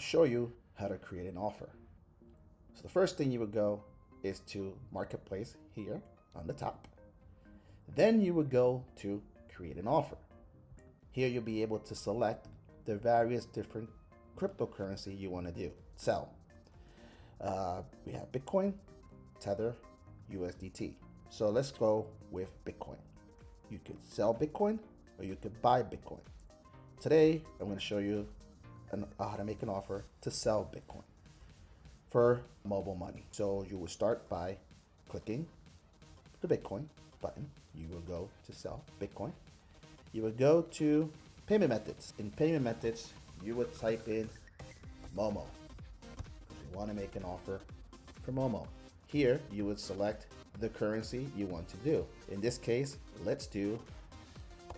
show you how to create an offer. So the first thing you would go is to Marketplace here on the top. Then you would go to create an offer. Here you'll be able to select the various different cryptocurrency you want to sell. We have Bitcoin, Tether, USDT. So let's go with Bitcoin. You could sell Bitcoin or you could buy Bitcoin. Today, I'm going to show you how to make an offer to sell Bitcoin for mobile money. So you will start by clicking the Bitcoin button. You will go to sell Bitcoin. You will go to payment methods. In payment methods, you would type in Momo. You want to make an offer for Momo. Here, you would select the currency you want to do. In this case, let's do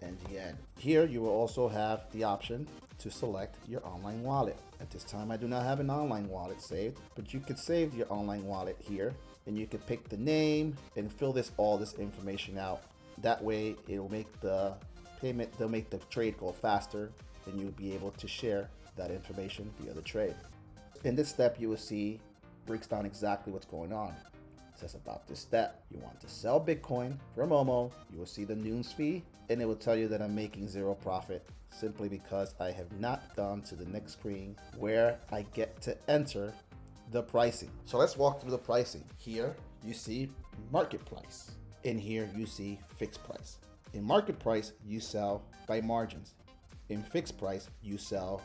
NGN. Here, you will also have the option to select your online wallet. At this time, I do not have an online wallet saved, but you could save your online wallet here, and you could pick the name and fill all this information out. That way, it'll make the payment, they'll make the trade go faster, and you'll be able to share that information via the trade. In this step, you will see breaks down exactly what's going on. It says about this step, you want to sell Bitcoin for Momo. You will see the NoOnes fee, and it will tell you that I'm making zero profit simply because I have not gone to the next screen where I get to enter the pricing. So let's walk through the pricing. Here you see market price. In here you see fixed price. In market price, you sell by margins. In fixed price, you sell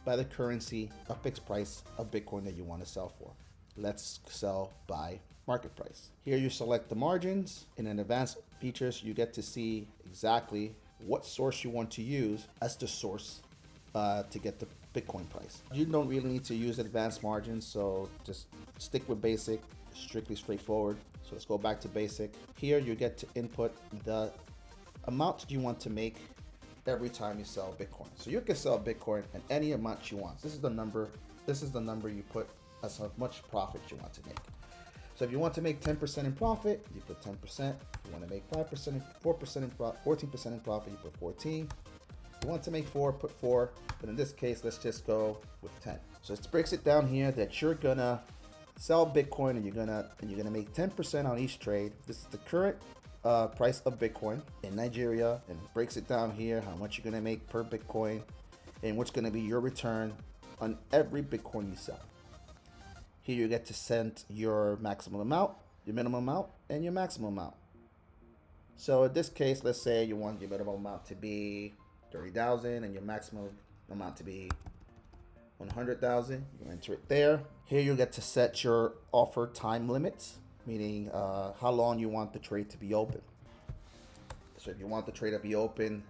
by the currency, a fixed price of Bitcoin that you want to sell for. Let's sell by market price. Here you select the margins. In an advanced features, you get to see exactly what source you want to use as the source to get the Bitcoin price. You don't really need to use advanced margins, so just stick with basic, strictly straightforward. So let's go back to basic. Here you get to input the amount you want to make every time you sell Bitcoin. So you can sell Bitcoin at any amount you want. This is the number you put as how much profit you want to make. So if you want to make 10% in profit, you put 10%. If you want to make 5%, 4% in profit, 14% in profit, you put 14. If you want to make 4, put 4. But in this case, let's just go with 10. So it breaks it down here that you're gonna sell Bitcoin and you're gonna make 10% on each trade. This is the current price of Bitcoin in Nigeria, and it breaks it down here how much you're gonna make per Bitcoin and what's gonna be your return on every Bitcoin you sell. Here you get to send your maximum amount, your minimum amount, and your maximum amount. So in this case, let's say you want your minimum amount to be 30,000 and your maximum amount to be 100,000. You enter it there. Here you get to set your offer time limits, meaning how long you want the trade to be open. So if you want the trade to be open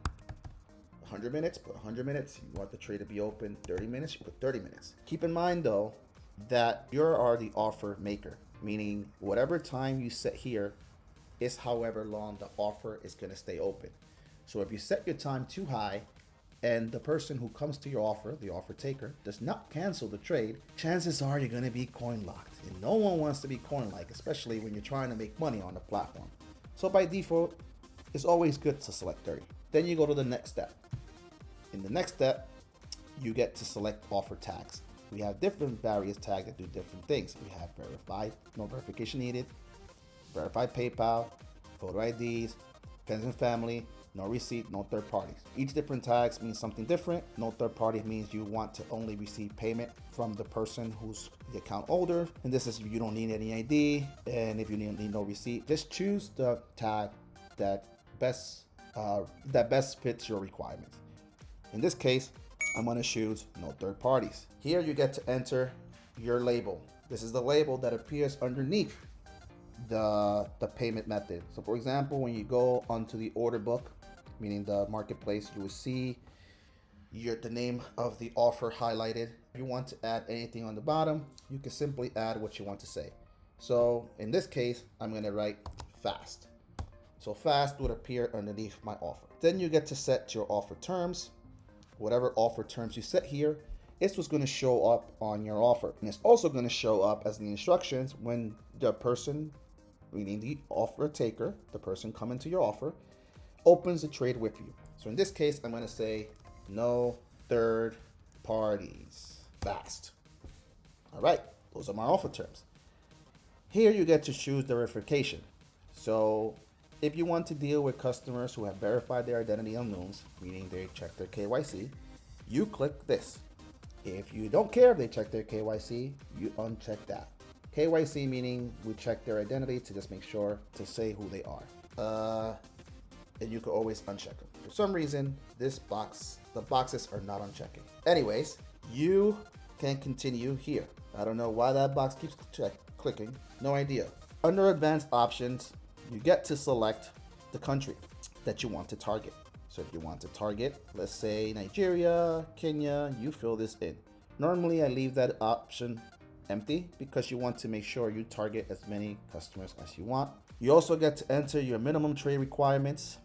100 minutes, put 100 minutes. You want the trade to be open 30 minutes, you put 30 minutes. Keep in mind though, that you are the offer maker, meaning whatever time you set here is however long the offer is going to stay open. So if you set your time too high and the person who comes to your offer, the offer taker, does not cancel the trade, chances are you're going to be coin locked. And no one wants to be coin locked, especially when you're trying to make money on the platform. So by default, it's always good to select 30. Then you go to the next step. In the next step, you get to select offer tags. We have different various tags that do different things. We have verified, no verification needed, verified PayPal, photo IDs, friends and family, no receipt, no third parties. Each different tags means something different. No third party means you want to only receive payment from the person who's the account holder. And this is you don't need any ID. And if you need no receipt, just choose the tag that best fits your requirements. In this case, I'm going to choose no third parties. Here you get to enter your label. This is the label that appears underneath the payment method. So for example, when you go onto the order book, meaning the marketplace, you will see the name of the offer highlighted. If you want to add anything on the bottom, you can simply add what you want to say. So in this case, I'm going to write fast. So fast would appear underneath my offer. Then you get to set your offer terms. Whatever offer terms you set here, it's what's going to show up on your offer. And it's also going to show up as the instructions when the person, meaning the offer taker, the person coming to your offer, opens the trade with you. So in this case, I'm going to say no third parties. fast. All right, those are my offer terms. Here you get to choose the verification. So if you want to deal with customers who have verified their identity on NoOnes, meaning they check their KYC, you click this. If you don't care if they check their KYC, you uncheck that. KYC meaning we check their identity to just make sure to say who they are. And you can always uncheck them. For some reason, the boxes are not unchecking. Anyways, you can continue here. I don't know why that box keeps clicking. No idea. Under advanced options, you get to select the country that you want to target. So if you want to target, let's say Nigeria, Kenya, you fill this in. Normally I leave that option empty because you want to make sure you target as many customers as you want. You also get to enter your minimum trade requirements.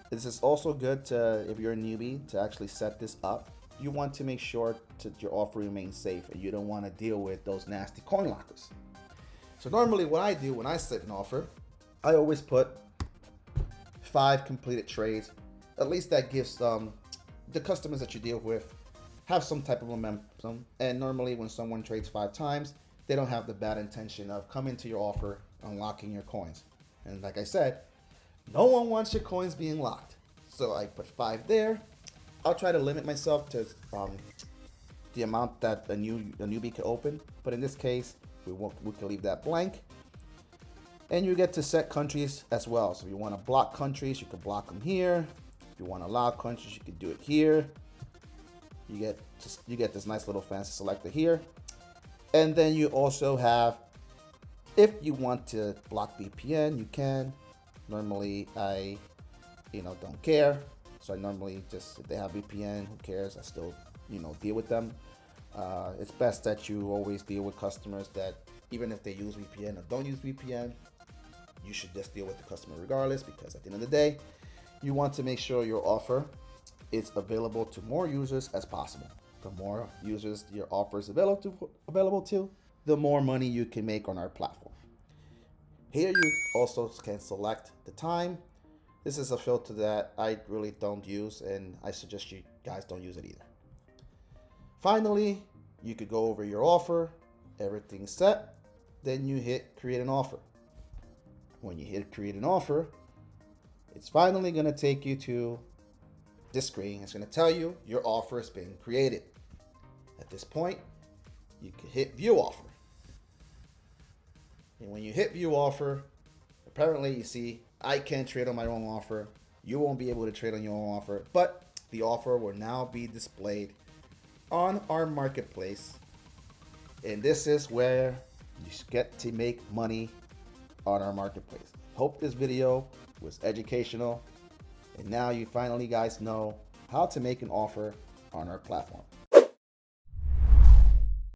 This is also good to, if you're a newbie, to actually set this up. You want to make sure that your offer remains safe and you don't want to deal with those nasty coin lockers. So normally what I do when I set an offer, I always put 5 completed trades. At least that gives the customers that you deal with have some type of momentum. And normally when someone trades 5 times, they don't have the bad intention of coming to your offer, unlocking your coins. And like I said, no one wants your coins being locked. So I put 5 there. I'll try to limit myself to the amount that a newbie can open. But in this case, we can leave that blank. And you get to set countries as well. So if you want to block countries, you can block them here. If you want to allow countries, you can do it here. You get this nice little fancy selector here. And then you also have, if you want to block VPN, you can. Normally I don't care. So I normally just, if they have VPN, who cares? I still deal with them. It's best that you always deal with customers that even if they use VPN or don't use VPN, you should just deal with the customer regardless, because at the end of the day, you want to make sure your offer is available to more users as possible. The more users your offer is available to, the more money you can make on our platform. Here you also can select the time. This is a filter that I really don't use, and I suggest you guys don't use it either. Finally, you could go over your offer, everything's set, then you hit create an offer. When you hit create an offer, it's finally going to take you to this screen. It's going to tell you your offer has been created. At this point, you can hit view offer. And when you hit view offer, apparently you see I can't trade on my own offer. You won't be able to trade on your own offer, but the offer will now be displayed on our marketplace. And this is where you get to make money on our marketplace. Hope this video was educational, and now you finally guys know how to make an offer on our platform.